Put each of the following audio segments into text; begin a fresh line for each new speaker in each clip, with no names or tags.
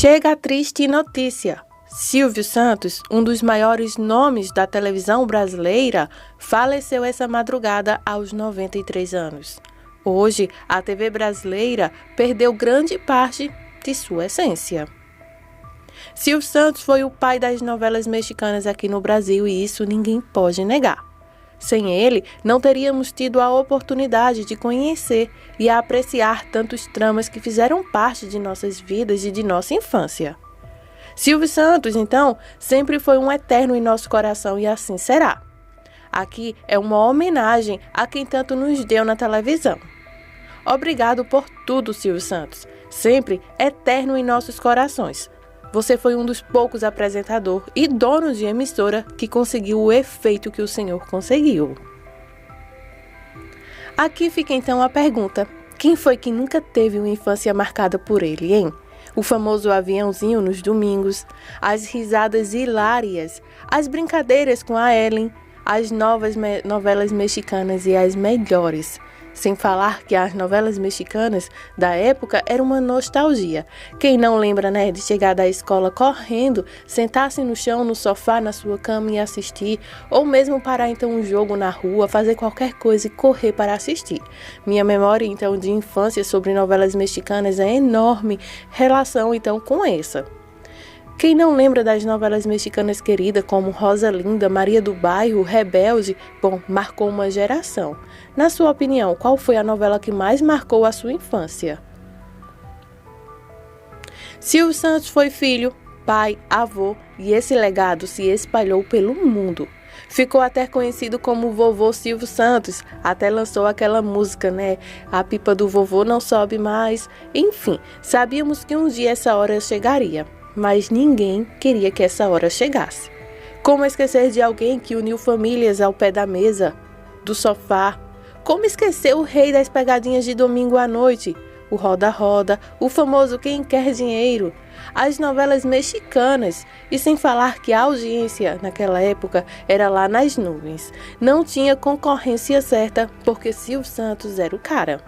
Chega a triste notícia. Silvio Santos, um dos maiores nomes da televisão brasileira, faleceu essa madrugada aos 93 anos. Hoje, a TV brasileira perdeu grande parte de sua essência. Silvio Santos foi o pai das novelas mexicanas aqui no Brasil e isso ninguém pode negar. Sem ele, não teríamos tido a oportunidade de conhecer e apreciar tantos tramas que fizeram parte de nossas vidas e de nossa infância. Silvio Santos, então, sempre foi um eterno em nosso coração e assim será. Aqui é uma homenagem a quem tanto nos deu na televisão. Obrigado por tudo, Silvio Santos, sempre eterno em nossos corações. Você foi um dos poucos apresentadores e donos de emissora que conseguiu o efeito que o senhor conseguiu. Aqui fica então a pergunta: quem foi que nunca teve uma infância marcada por ele, hein? O famoso aviãozinho nos domingos, as risadas hilárias, as brincadeiras com a Ellen, as novas novelas mexicanas e as melhores. Sem falar que as novelas mexicanas da época eram uma nostalgia. Quem não lembra, né, de chegar da escola correndo, sentar-se no chão, no sofá, na sua cama e assistir, ou mesmo parar então um jogo na rua, fazer qualquer coisa e correr para assistir. Minha memória então de infância sobre novelas mexicanas é enorme, relação então com essa. Quem não lembra das novelas mexicanas queridas como Rosa Linda, Maria do Bairro, Rebelde? Bom, marcou uma geração. Na sua opinião, qual foi a novela que mais marcou a sua infância? Silvio Santos foi filho, pai, avô e esse legado se espalhou pelo mundo. Ficou até conhecido como Vovô Silvio Santos, até lançou aquela música, né? A pipa do vovô não sobe mais. Enfim, sabíamos que um dia essa hora chegaria. Mas ninguém queria que essa hora chegasse. Como esquecer de alguém que uniu famílias ao pé da mesa, do sofá? Como esquecer o rei das pegadinhas de domingo à noite? O Roda-Roda, o famoso Quem Quer Dinheiro, as novelas mexicanas, e sem falar que a audiência naquela época era lá nas nuvens. Não tinha concorrência certa porque Silvio Santos era o cara.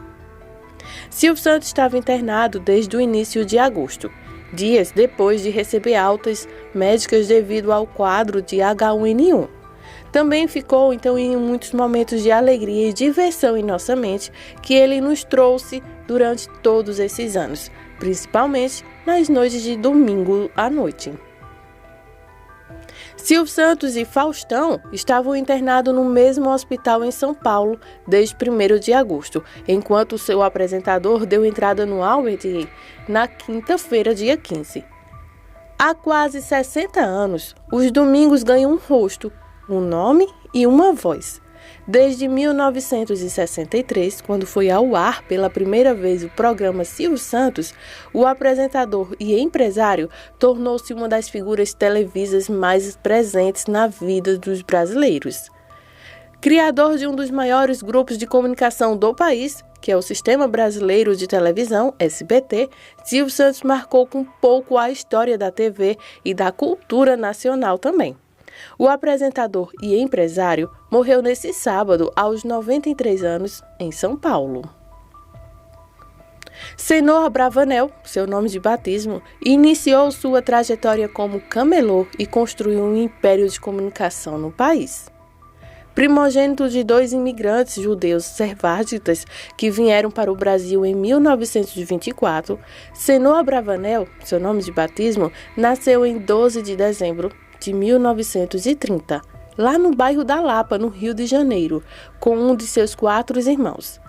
Silvio Santos estava internado desde o início de agosto. Dias depois de receber altas médicas devido ao quadro de H1N1. Também ficou, então, em muitos momentos de alegria e diversão em nossa mente que ele nos trouxe durante todos esses anos, principalmente nas noites de domingo à noite. Silvio Santos e Faustão estavam internados no mesmo hospital em São Paulo desde 1º de agosto, enquanto o seu apresentador deu entrada no Albert na quinta-feira, dia 15. Há quase 60 anos, os domingos ganham um rosto, um nome e uma voz. Desde 1963, quando foi ao ar pela primeira vez o programa Silvio Santos, o apresentador e empresário tornou-se uma das figuras televisas mais presentes na vida dos brasileiros. Criador de um dos maiores grupos de comunicação do país, que é o Sistema Brasileiro de Televisão, SBT, Silvio Santos marcou com pouco a história da TV e da cultura nacional também. O apresentador e empresário morreu nesse sábado, aos 93 anos, em São Paulo. Senhor Abravanel, seu nome de batismo, iniciou sua trajetória como camelô e construiu um império de comunicação no país. Primogênito de 2 imigrantes judeus sefárditas que vieram para o Brasil em 1924, Senhor Abravanel, seu nome de batismo, nasceu em 12 de dezembro de 1930, lá no bairro da Lapa, no Rio de Janeiro, com um de seus 4 irmãos.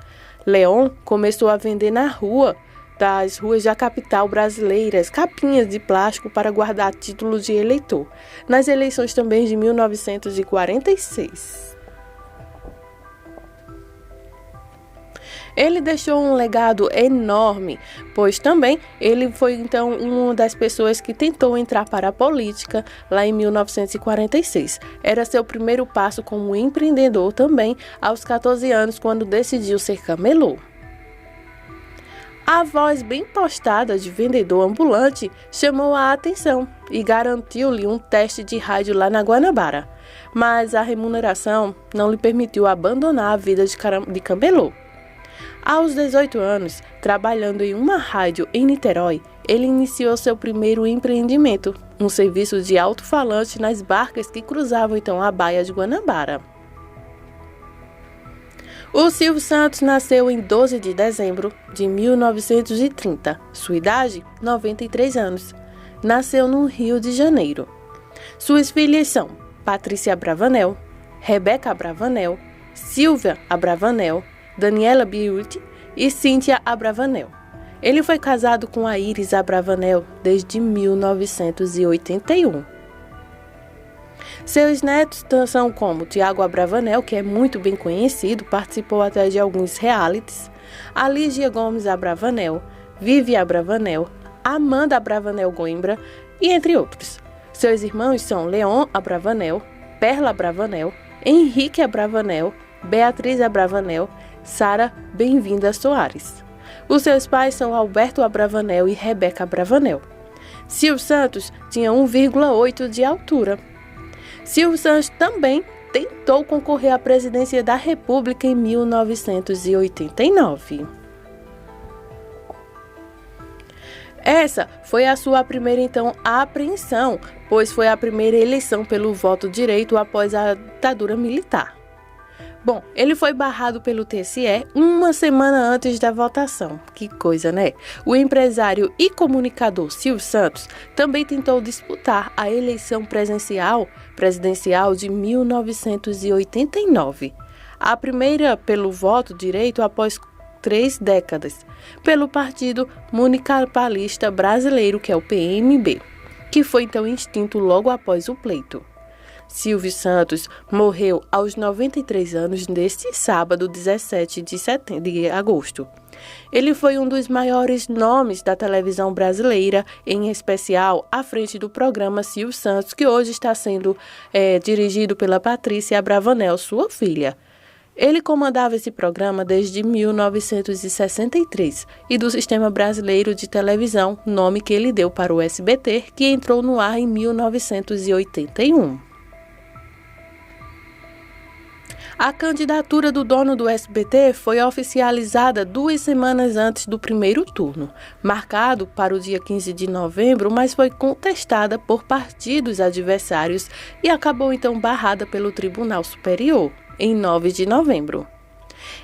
Leon começou a vender na rua das ruas da capital brasileiras capinhas de plástico para guardar títulos de eleitor, nas eleições também de 1946. Ele deixou um legado enorme, pois também ele foi então uma das pessoas que tentou entrar para a política lá em 1946. Era seu primeiro passo como empreendedor também aos 14 anos, quando decidiu ser camelô. A voz bem postada de vendedor ambulante chamou a atenção e garantiu-lhe um teste de rádio lá na Guanabara, mas a remuneração não lhe permitiu abandonar a vida de camelô. Aos 18 anos, trabalhando em uma rádio em Niterói, ele iniciou seu primeiro empreendimento, um serviço de alto-falante nas barcas que cruzavam então a Baía de Guanabara. O Silvio Santos nasceu em 12 de dezembro de 1930. Sua idade, 93 anos. Nasceu no Rio de Janeiro. Suas filhas são Patrícia Abravanel, Rebeca Abravanel, Silvia Abravanel, Daniela Biuti e Cíntia Abravanel. Ele foi casado com a Iris Abravanel desde 1981. Seus netos são como Tiago Abravanel, que é muito bem conhecido, participou até de alguns realities, a Lígia Gomes Abravanel, Vivi Abravanel, Amanda Abravanel Coimbra e entre outros. Seus irmãos são Leon Abravanel, Perla Abravanel, Henrique Abravanel, Beatriz Abravanel, Sara Bem-vinda Soares. Os seus pais são Alberto Abravanel e Rebeca Abravanel. Silvio Santos tinha 1,8 de altura. Silvio Santos também tentou concorrer à presidência da República em 1989. Essa foi a sua primeira, então, apreensão, pois foi a primeira eleição pelo voto direito após a ditadura militar. Bom, ele foi barrado pelo TSE uma semana antes da votação. Que coisa, né? O empresário e comunicador Silvio Santos também tentou disputar a eleição presidencial de 1989. A primeira pelo voto direito após 3 décadas, pelo Partido Municipalista Brasileiro, que é o PMB, que foi então extinto logo após o pleito. Silvio Santos morreu aos 93 anos neste sábado, 17 de agosto. Ele foi um dos maiores nomes da televisão brasileira, em especial à frente do programa Silvio Santos, que hoje está sendo dirigido pela Patrícia Abravanel, sua filha. Ele comandava esse programa desde 1963 e do Sistema Brasileiro de Televisão, nome que ele deu para o SBT, que entrou no ar em 1981. A candidatura do dono do SBT foi oficializada 2 semanas antes do primeiro turno, marcado para o dia 15 de novembro, mas foi contestada por partidos adversários e acabou então barrada pelo Tribunal Superior, em 9 de novembro.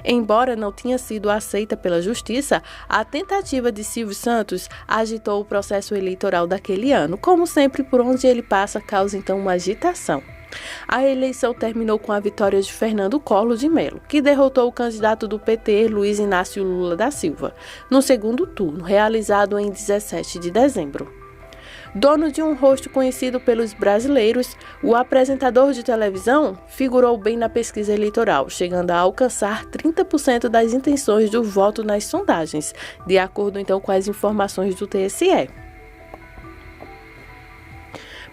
Embora não tenha sido aceita pela Justiça, a tentativa de Silvio Santos agitou o processo eleitoral daquele ano. Como sempre, por onde ele passa, causa então uma agitação. A eleição terminou com a vitória de Fernando Collor de Mello, que derrotou o candidato do PT, Luiz Inácio Lula da Silva, no segundo turno, realizado em 17 de dezembro. Dono de um rosto conhecido pelos brasileiros, o apresentador de televisão figurou bem na pesquisa eleitoral, chegando a alcançar 30% das intenções do voto nas sondagens, de acordo então com as informações do TSE.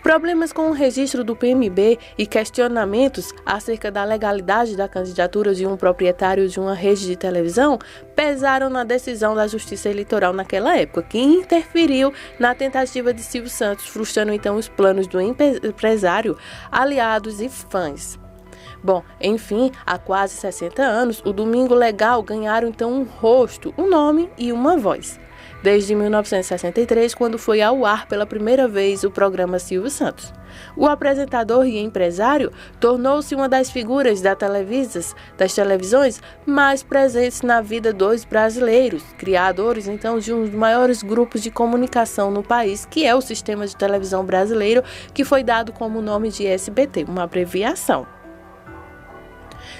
Problemas com o registro do PMB e questionamentos acerca da legalidade da candidatura de um proprietário de uma rede de televisão pesaram na decisão da Justiça Eleitoral naquela época, que interferiu na tentativa de Silvio Santos, frustrando então os planos do empresário, aliados e fãs. Bom, enfim, há quase 60 anos, o Domingo Legal ganharam então um rosto, um nome e uma voz. Desde 1963, quando foi ao ar pela primeira vez o programa Silvio Santos. O apresentador e empresário tornou-se uma das figuras das televisões mais presentes na vida dos brasileiros, criadores então de um dos maiores grupos de comunicação no país, que é o Sistema de Televisão Brasileiro, que foi dado como nome de SBT, uma abreviação.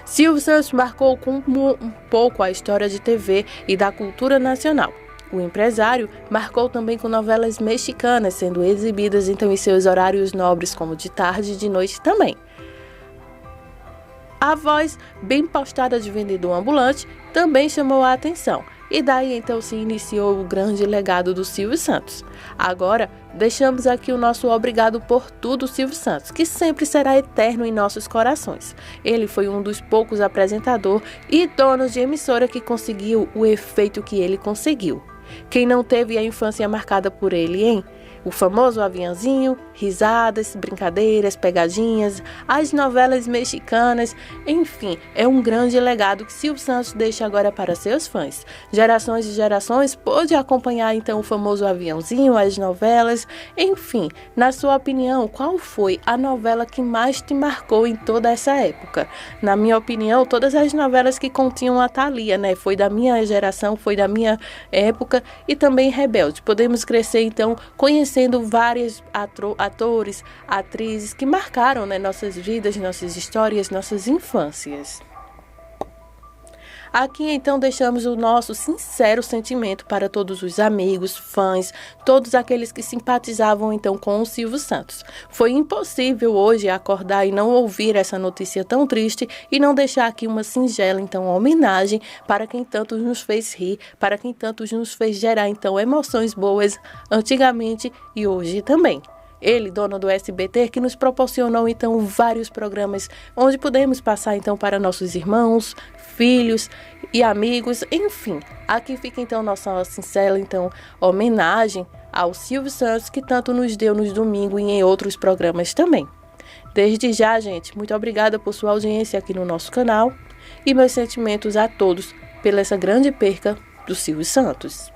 Silvio Santos marcou um pouco a história de TV e da cultura nacional. O empresário marcou também com novelas mexicanas, sendo exibidas então em seus horários nobres, como de tarde e de noite também. A voz bem postada de vendedor ambulante também chamou a atenção, e daí então se iniciou o grande legado do Silvio Santos. Agora, deixamos aqui o nosso obrigado por tudo, Silvio Santos, que sempre será eterno em nossos corações. Ele foi um dos poucos apresentadores e donos de emissora que conseguiu o efeito que ele conseguiu. Quem não teve a infância marcada por ele, hein? O famoso aviãozinho, risadas, brincadeiras, pegadinhas, as novelas mexicanas, enfim, é um grande legado que Silvio Santos deixa agora para seus fãs. Gerações e gerações pôde acompanhar então o famoso aviãozinho, as novelas, enfim, na sua opinião, qual foi a novela que mais te marcou em toda essa época? Na minha opinião, todas as novelas que continham a Thalia, né? Foi da minha geração, foi da minha época e também Rebelde. Podemos crescer então conhecendo vários atores, atrizes que marcaram, né, nossas vidas, nossas histórias, nossas infâncias. Aqui então deixamos o nosso sincero sentimento para todos os amigos, fãs, todos aqueles que simpatizavam então com o Silvio Santos. Foi impossível hoje acordar e não ouvir essa notícia tão triste e não deixar aqui uma singela então homenagem para quem tanto nos fez rir, para quem tanto nos fez gerar então emoções boas antigamente e hoje também. Ele, dono do SBT, que nos proporcionou então vários programas onde podemos passar então para nossos irmãos, filhos e amigos, enfim. Aqui fica então nossa sincera então homenagem ao Silvio Santos, que tanto nos deu nos domingos e em outros programas também. Desde já, gente, muito obrigada por sua audiência aqui no nosso canal e meus sentimentos a todos pela essa grande perca do Silvio Santos.